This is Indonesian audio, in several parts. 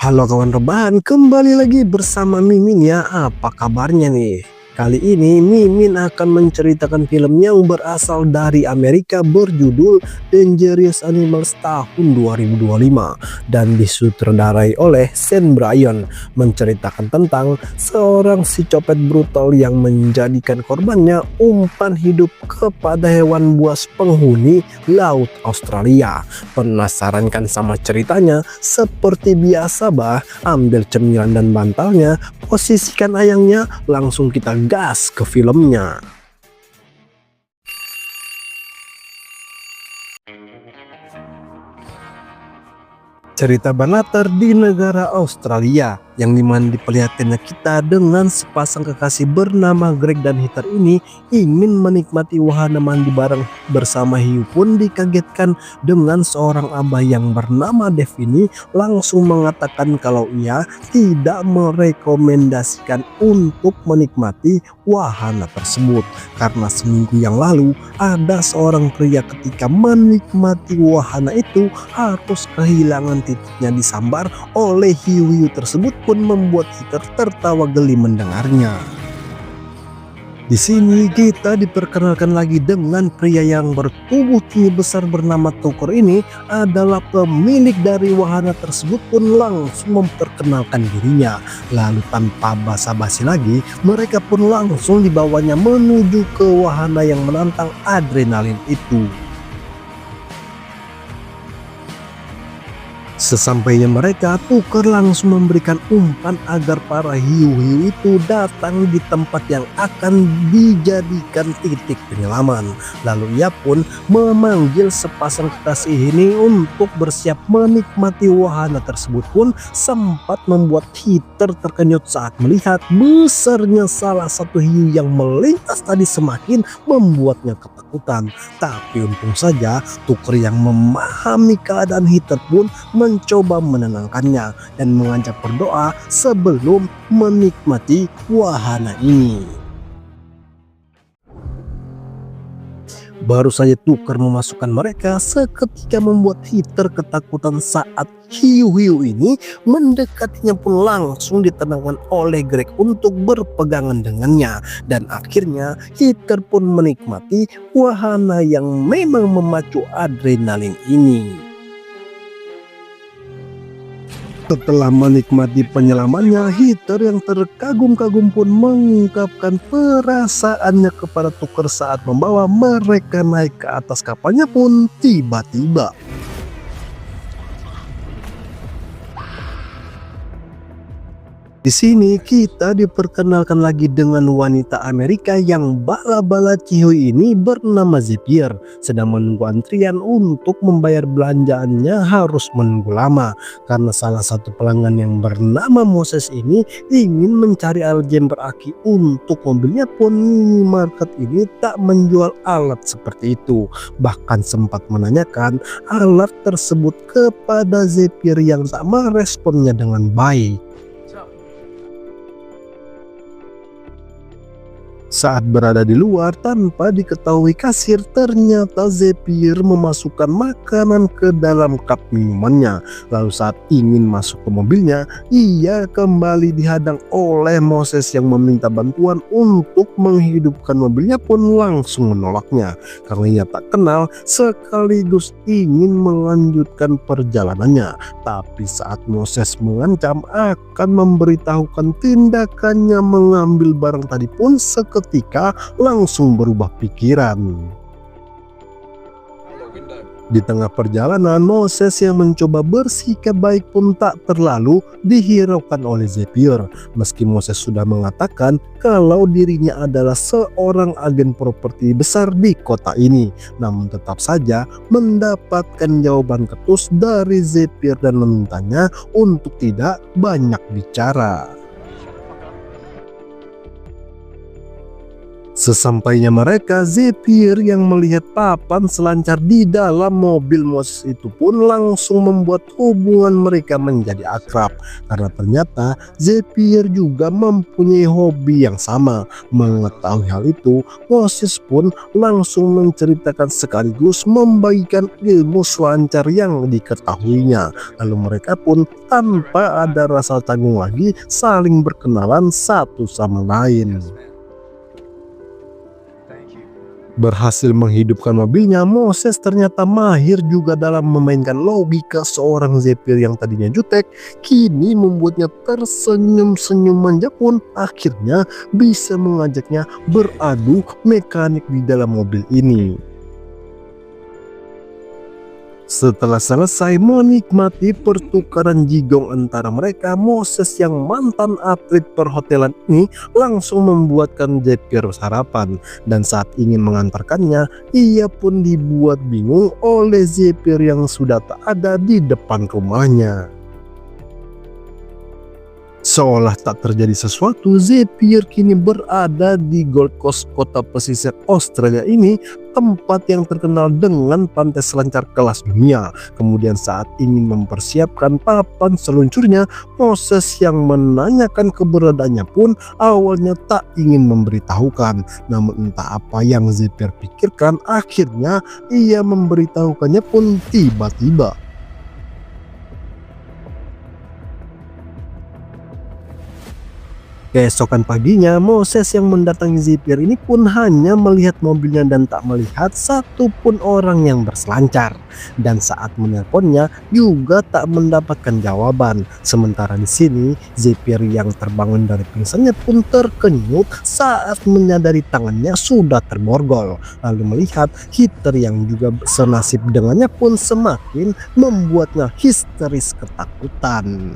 Halo kawan rebahan, kembali lagi bersama Mimin ya. Apa kabarnya nih? Kali ini Mimin akan menceritakan film yang berasal dari Amerika berjudul Dangerous Animals tahun 2025 dan disutradarai oleh Shane Bryan, menceritakan tentang seorang si copet brutal yang menjadikan korbannya umpan hidup kepada hewan buas penghuni laut Australia. Penasaran kan sama ceritanya? Seperti biasa bah, ambil cemilan dan bantalnya, posisikan ayangnya, langsung kita gas ke filmnya. Cerita berlatar di negara Australia yang dimana diperlihatkannya kita dengan sepasang kekasih bernama Greg dan Heather ini ingin menikmati wahana mandi bareng bersama hiu pun dikagetkan dengan seorang abah yang bernama Dave ini langsung mengatakan kalau ia tidak merekomendasikan untuk menikmati wahana tersebut karena seminggu yang lalu ada seorang pria ketika menikmati wahana itu harus kehilangan titiknya disambar oleh hiu-hiu tersebut pun membuat Heather tertawa geli mendengarnya. Di sini kita diperkenalkan lagi dengan pria yang bertubuh tinggi besar bernama Tucker ini adalah pemilik dari wahana tersebut pun langsung memperkenalkan dirinya. Lalu tanpa basa-basi lagi mereka pun langsung dibawanya menuju ke wahana yang menantang adrenalin itu. Sesampainya mereka, Tucker langsung memberikan umpan agar para hiu-hiu itu datang di tempat yang akan dijadikan titik penyelaman. Lalu ia pun memanggil sepasang kekasih ini untuk bersiap menikmati wahana tersebut pun sempat membuat Heather terkejut saat melihat besarnya salah satu hiu yang melintas tadi semakin membuatnya ketakutan. Tapi untung saja Tucker yang memahami keadaan Heather pun mencoba menenangkannya dan mengajak berdoa sebelum menikmati wahana ini. Baru saja Tucker memasukkan mereka, seketika membuat Heather ketakutan saat hiu-hiu ini mendekatinya pun langsung ditenangkan oleh Greg untuk berpegangan dengannya. Dan akhirnya Heather pun menikmati wahana yang memang memacu adrenalin ini. Setelah menikmati penyelamannya, Heather yang terkagum-kagum pun mengungkapkan perasaannya kepada Tucker saat membawa mereka naik ke atas kapalnya pun tiba-tiba. Di sini kita diperkenalkan lagi dengan wanita Amerika yang bala-bala cihuy ini bernama Zapier. Sedang menunggu antrian untuk membayar belanjaannya harus menunggu lama karena salah satu pelanggan yang bernama Moses ini ingin mencari alat jember aki untuk mobilnya pun minimarket ini tak menjual alat seperti itu. Bahkan sempat menanyakan alat tersebut kepada Zapier yang tak meresponnya dengan baik. Saat berada di luar tanpa diketahui kasir, ternyata Zapier memasukkan makanan ke dalam cup minumannya. Lalu saat ingin masuk ke mobilnya, ia kembali dihadang oleh Moses yang meminta bantuan untuk menghidupkan mobilnya pun langsung menolaknya. Karena ia tak kenal sekaligus ingin melanjutkan perjalanannya. Tapi saat Moses mengancam akan memberitahukan tindakannya mengambil barang tadi pun seketika langsung berubah pikiran. Di tengah perjalanan, Moses yang mencoba bersikap baik pun tak terlalu dihiraukan oleh Zapier. Meski Moses sudah mengatakan kalau dirinya adalah seorang agen properti besar di kota ini, namun tetap saja mendapatkan jawaban ketus dari Zapier dan memintanya untuk tidak banyak bicara. Sesampainya mereka, Zephyr yang melihat papan selancar di dalam mobil Moses itu pun langsung membuat hubungan mereka menjadi akrab. Karena ternyata Zephyr juga mempunyai hobi yang sama. Mengetahui hal itu, Moses pun langsung menceritakan sekaligus membagikan ilmu selancar yang diketahuinya. Lalu mereka pun tanpa ada rasa canggung lagi saling berkenalan satu sama lain. Berhasil menghidupkan mobilnya, Moses ternyata mahir juga dalam memainkan logika seorang Zephyr yang tadinya jutek, kini membuatnya tersenyum-senyum manja pun akhirnya bisa mengajaknya beradu mekanik di dalam mobil ini. Setelah selesai menikmati pertukaran jigong antara mereka, Moses yang mantan atlet perhotelan ini langsung membuatkan Zephyr sarapan. Dan saat ingin mengantarkannya, ia pun dibuat bingung oleh Zephyr yang sudah tak ada di depan rumahnya. Seolah tak terjadi sesuatu, Zephyr kini berada di Gold Coast, kota pesisir Australia ini, tempat yang terkenal dengan pantai selancar kelas dunia. Kemudian saat ingin mempersiapkan papan seluncurnya, Moses yang menanyakan keberadaannya pun awalnya tak ingin memberitahukan. Namun entah apa yang Zephyr pikirkan, akhirnya ia memberitahukannya pun tiba-tiba. Keesokan paginya, Moses yang mendatangi Zephyr ini pun hanya melihat mobilnya dan tak melihat satupun orang yang berselancar. Dan saat menelponnya juga tak mendapatkan jawaban. Sementara di sini, Zephyr yang terbangun dari pingsannya pun terkenyut saat menyadari tangannya sudah terborgol. Lalu melihat Heather yang juga senasib dengannya pun semakin membuatnya histeris ketakutan.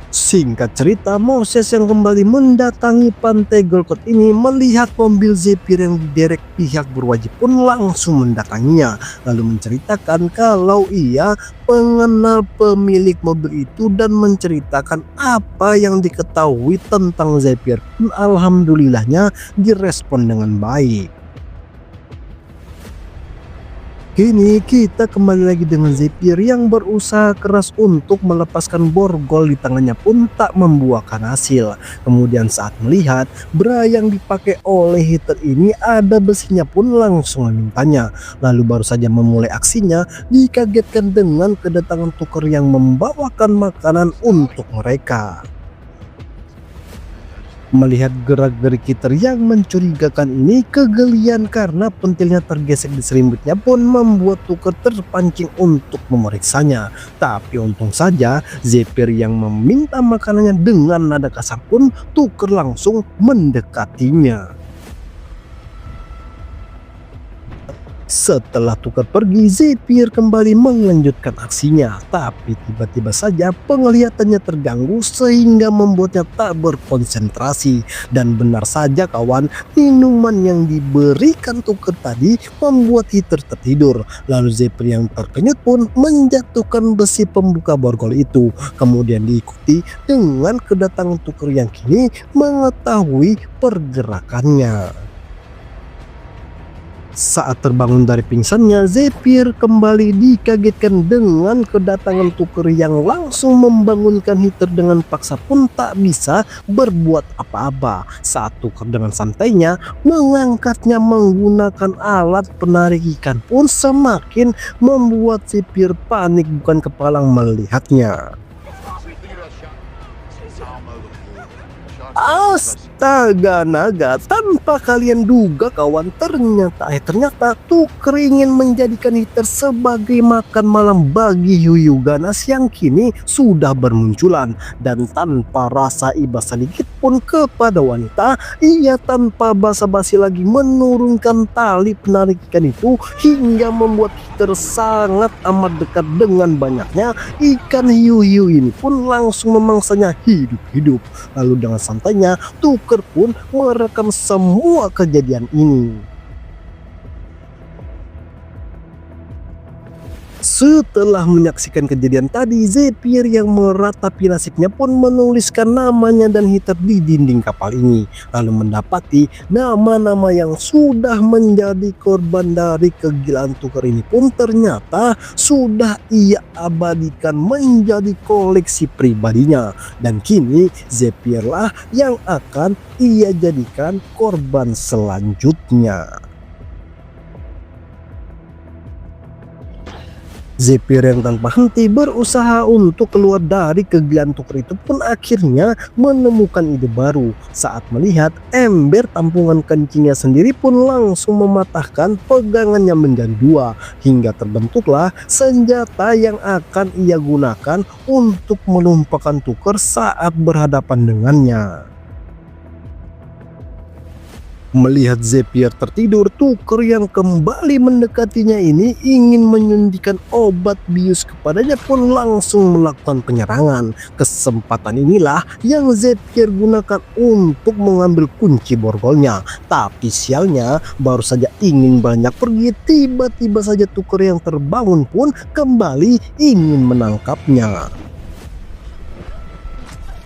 Singkat cerita, Moses yang kembali mendatangi pantai Gold Coast ini melihat mobil Zephyr yang diderek pihak berwajib pun langsung mendatanginya, lalu menceritakan kalau ia mengenal pemilik mobil itu dan menceritakan apa yang diketahui tentang Zephyr. Alhamdulillahnya direspon dengan baik. Kini kita kembali lagi dengan Zephyr yang berusaha keras untuk melepaskan borgol di tangannya pun tak membuahkan hasil. Kemudian saat melihat bra yang dipakai oleh Heather ini ada besinya pun langsung memintanya. Lalu baru saja memulai aksinya, dikagetkan dengan kedatangan tuker yang membawakan makanan untuk mereka. Melihat gerak-gerik Heather yang mencurigakan ini, kegelian karena pentilnya tergesek di selimutnya pun membuat tuker terpancing untuk memeriksanya. Tapi untung saja Zephyr yang meminta makanannya dengan nada kasar pun tuker langsung mendekatinya. Setelah tuker pergi, Zephyr kembali melanjutkan aksinya, tapi tiba-tiba saja penglihatannya terganggu sehingga membuatnya tak berkonsentrasi. Dan benar saja kawan, minuman yang diberikan tuker tadi membuat Heather tertidur. Lalu Zephyr yang terkenyut pun menjatuhkan besi pembuka borgol itu. Kemudian diikuti dengan kedatangan tuker yang kini mengetahui pergerakannya. Saat terbangun dari pingsannya, Zephyr kembali dikagetkan dengan kedatangan tuker yang langsung membangunkan Heather dengan paksa pun tak bisa berbuat apa-apa. Saat tuker dengan santainya mengangkatnya menggunakan alat penarik ikan pun semakin membuat Zephyr panik bukan kepalang melihatnya. Astaga naga, tanpa kalian duga kawan, ternyata tuker ingin menjadikan Heather sebagai makan malam bagi hiu ganas yang kini sudah bermunculan. Dan tanpa rasa iba sedikit pun kepada wanita, ia tanpa basa-basi lagi menurunkan tali penarik ikan itu hingga membuat Heather sangat amat dekat. Dengan banyaknya ikan hiu-hiu ini pun langsung memangsanya hidup-hidup. Lalu dengan santainya tuker pun merekam semua kejadian ini. Setelah menyaksikan kejadian tadi, Zephyr yang meratapi nasibnya pun menuliskan namanya dan Hitler di dinding kapal ini, lalu mendapati nama-nama yang sudah menjadi korban dari kegilaan tukar ini pun ternyata sudah ia abadikan menjadi koleksi pribadinya, dan kini Zephyr lah yang akan ia jadikan korban selanjutnya. Zephyr yang tanpa henti berusaha untuk keluar dari kegilaan tukar itu pun akhirnya menemukan ide baru saat melihat ember tampungan kencingnya sendiri pun langsung mematahkan pegangannya menjadi dua, hingga terbentuklah senjata yang akan ia gunakan untuk menumpahkan tukar saat berhadapan dengannya. Melihat Zephyr tertidur, Tuker yang kembali mendekatinya ini ingin menyuntikkan obat bius kepadanya pun langsung melakukan penyerangan. Kesempatan inilah yang Zephyr gunakan untuk mengambil kunci borgolnya. Tapi sialnya, baru saja ingin banyak pergi, tiba-tiba saja Tuker yang terbangun pun kembali ingin menangkapnya.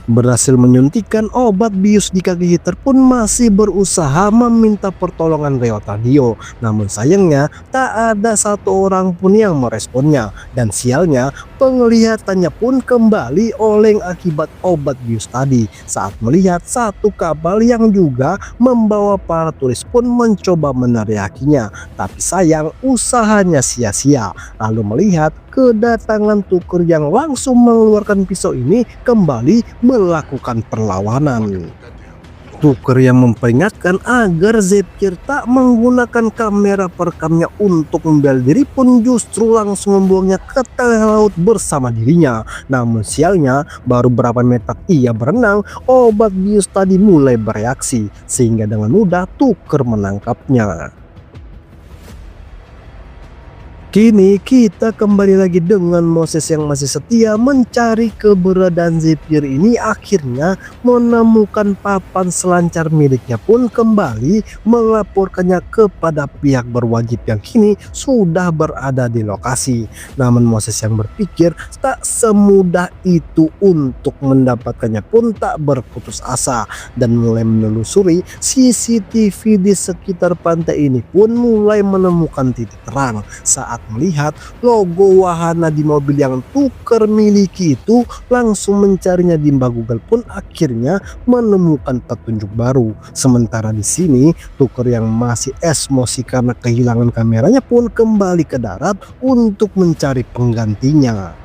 Berhasil menyuntikkan obat bius di kaki Hitler pun masih berusaha meminta pertolongan lewat radio. Namun sayangnya tak ada satu orang pun yang meresponnya, dan sialnya penglihatannya pun kembali oleng akibat obat bius tadi saat melihat satu kapal yang juga membawa para turis pun mencoba meneriakinya. Tapi sayang, usahanya sia-sia. Lalu melihat kedatangan Tuker yang langsung mengeluarkan pisau ini kembali melakukan perlawanan. Tuker yang memperingatkan agar Zephyr tak menggunakan kamera perekamnya untuk membela diri pun justru langsung membuangnya ke tengah laut bersama dirinya. Namun sialnya, baru berapa meter ia berenang, obat bius tadi mulai bereaksi sehingga dengan mudah Tuker menangkapnya. Kini kita kembali lagi dengan Moses yang masih setia mencari keberadaan Zephyr ini, akhirnya menemukan papan selancar miliknya pun kembali melaporkannya kepada pihak berwajib yang kini sudah berada di lokasi. Namun Moses yang berpikir tak semudah itu untuk mendapatkannya pun tak berputus asa dan mulai menelusuri CCTV di sekitar pantai ini pun mulai menemukan titik terang saat melihat logo wahana di mobil yang Tuker miliki itu, langsung mencarinya di mbah Google pun akhirnya menemukan petunjuk baru. Sementara di sini Tuker yang masih emosi karena kehilangan kameranya pun kembali ke darat untuk mencari penggantinya.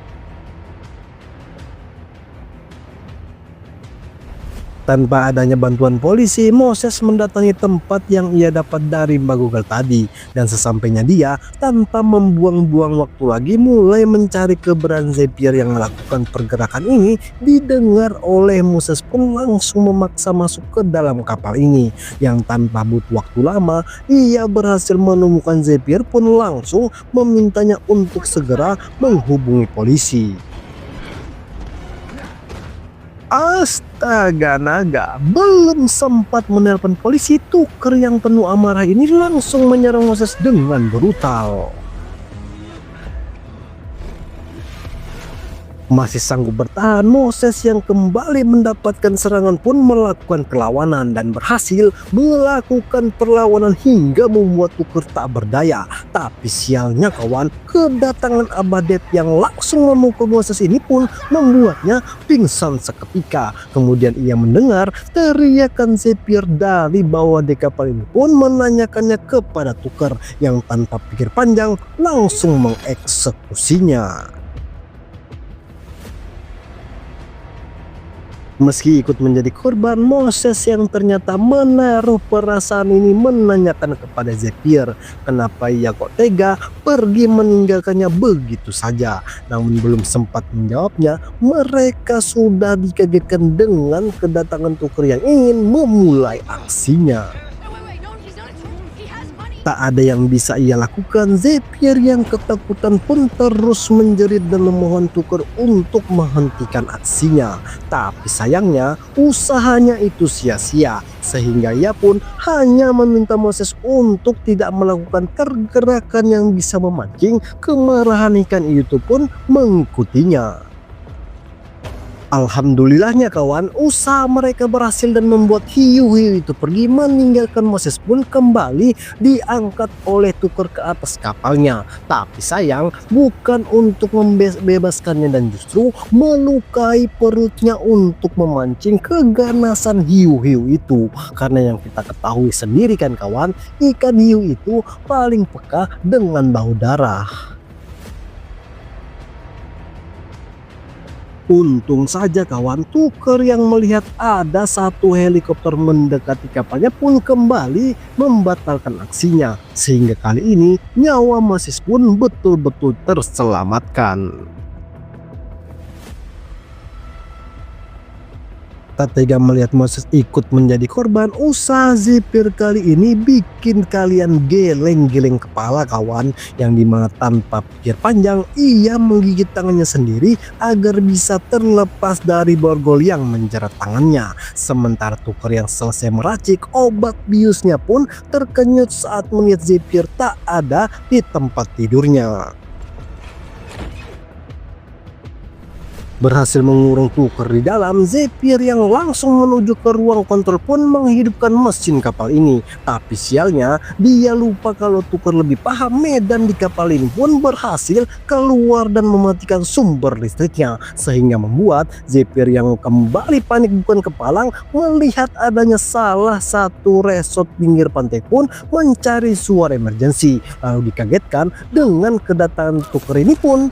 Tanpa adanya bantuan polisi, Moses mendatangi tempat yang ia dapat dari mbak Google tadi, dan sesampainya dia tanpa membuang-buang waktu lagi mulai mencari keberadaan Zephyr yang melakukan pergerakan ini. Didengar oleh Moses pun langsung memaksa masuk ke dalam kapal ini, yang tanpa butuh waktu lama ia berhasil menemukan Zephyr pun langsung memintanya untuk segera menghubungi polisi. Astaga naga, belum sempat menelpon polisi, Tuker yang penuh amarah ini langsung menyerang Moses dengan brutal. Masih sanggup bertahan, Moses yang kembali mendapatkan serangan pun melakukan perlawanan dan berhasil melakukan perlawanan hingga membuat Tuker tak berdaya. Tapi sialnya kawan, kedatangan Abadet yang langsung memukul Moses ini pun membuatnya pingsan seketika. Kemudian ia mendengar teriakan Zephyr dari bawah dek kapal ini pun menanyakannya kepada Tuker yang tanpa pikir panjang langsung mengeksekusinya. Meski ikut menjadi korban, Moses yang ternyata menaruh perasaan ini menanyakan kepada Zephyr kenapa ia kok tega pergi meninggalkannya begitu saja. Namun belum sempat menjawabnya, mereka sudah dikagetkan dengan kedatangan Tuker yang ingin memulai aksinya. Tak ada yang bisa ia lakukan, Zephyr yang ketakutan pun terus menjerit dan memohon Tucker untuk menghentikan aksinya. Tapi sayangnya usahanya itu sia-sia, sehingga ia pun hanya meminta Moses untuk tidak melakukan pergerakan yang bisa memancing kemarahan ikan itu pun mengikutinya. Alhamdulillahnya kawan, usaha mereka berhasil dan membuat hiu-hiu itu pergi meninggalkan Moses pun kembali diangkat oleh Tucker ke atas kapalnya. Tapi sayang bukan untuk membebaskannya dan justru melukai perutnya untuk memancing keganasan hiu-hiu itu. Karena yang kita ketahui sendiri kan kawan, ikan hiu itu paling peka dengan bau darah. Untung saja kawan, Tucker yang melihat ada satu helikopter mendekati kapalnya pun kembali membatalkan aksinya. Sehingga kali ini nyawa Moses pun betul-betul terselamatkan. Tak tega melihat Moses ikut menjadi korban, usaha Zephyr kali ini bikin kalian geleng-geleng kepala kawan. Yang dimana tanpa pikir panjang ia menggigit tangannya sendiri agar bisa terlepas dari borgol yang menjerat tangannya. Sementara Tucker yang selesai meracik obat biusnya pun terkenyut saat melihat Zephyr tak ada di tempat tidurnya. Berhasil mengurung Tucker di dalam, Zephyr yang langsung menuju ke ruang kontrol pun menghidupkan mesin kapal ini. Tapi sialnya dia lupa kalau Tucker lebih paham medan di kapal ini pun berhasil keluar dan mematikan sumber listriknya. Sehingga membuat Zephyr yang kembali panik bukan kepalang melihat adanya salah satu resort pinggir pantai pun mencari suara emergensi. Lalu dikagetkan dengan kedatangan Tucker ini pun.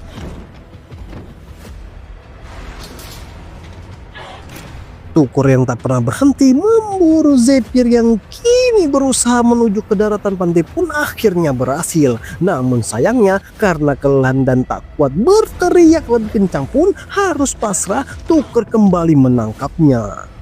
Tucker yang tak pernah berhenti memburu Zephyr yang kini berusaha menuju ke daratan pantai pun akhirnya berhasil. Namun sayangnya karena kelelahan dan tak kuat berteriak lebih kencang pun harus pasrah, Tucker kembali menangkapnya.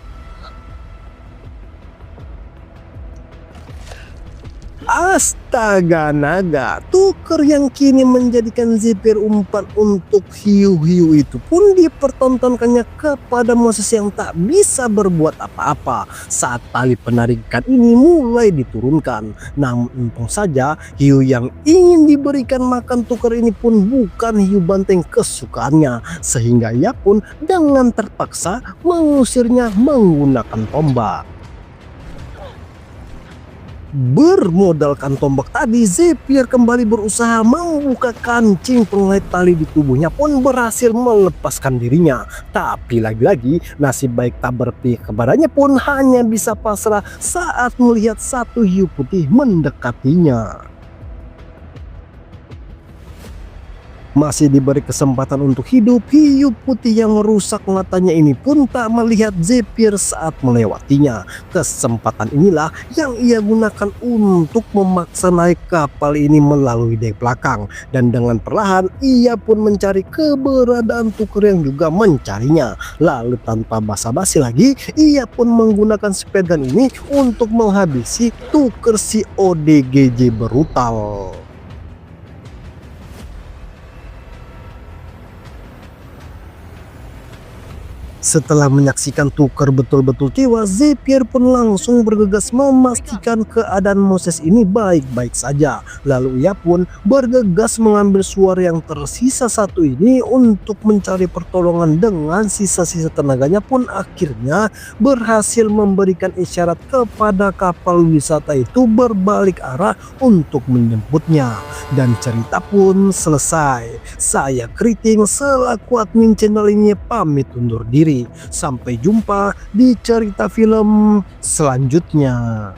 Astaga naga, Tucker yang kini menjadikan Zephyr umpan untuk hiu-hiu itu pun dipertontonkannya kepada Moses yang tak bisa berbuat apa-apa saat tali penarikan ini mulai diturunkan. Namun untung saja hiu yang ingin diberikan makan Tucker ini pun bukan hiu banteng kesukaannya, sehingga ia pun dengan terpaksa mengusirnya menggunakan tombak. Bermodalkan tombak tadi, Zephyr kembali berusaha membuka kancing pengait tali di tubuhnya pun berhasil melepaskan dirinya. Tapi lagi-lagi nasib baik tak berpihak kepadanya pun hanya bisa pasrah saat melihat satu hiu putih mendekatinya. Masih diberi kesempatan untuk hidup, hiu putih yang rusak matanya ini pun tak melihat Zephyr saat melewatinya. Kesempatan inilah yang ia gunakan untuk memaksa naik kapal ini melalui dek belakang. Dan dengan perlahan ia pun mencari keberadaan Tucker yang juga mencarinya. Lalu tanpa basa-basi lagi, ia pun menggunakan speed gun ini untuk menghabisi Tucker si ODGJ brutal. Setelah menyaksikan Tucker betul-betul tewas, Zephyr pun langsung bergegas memastikan keadaan Moses ini baik-baik saja. Lalu ia pun bergegas mengambil suara yang tersisa satu ini untuk mencari pertolongan. Dengan sisa-sisa tenaganya pun akhirnya berhasil memberikan isyarat kepada kapal wisata itu berbalik arah untuk menjemputnya. Dan cerita pun selesai. Saya Kriting selaku admin channel ini pamit undur diri. Sampai jumpa di cerita film selanjutnya.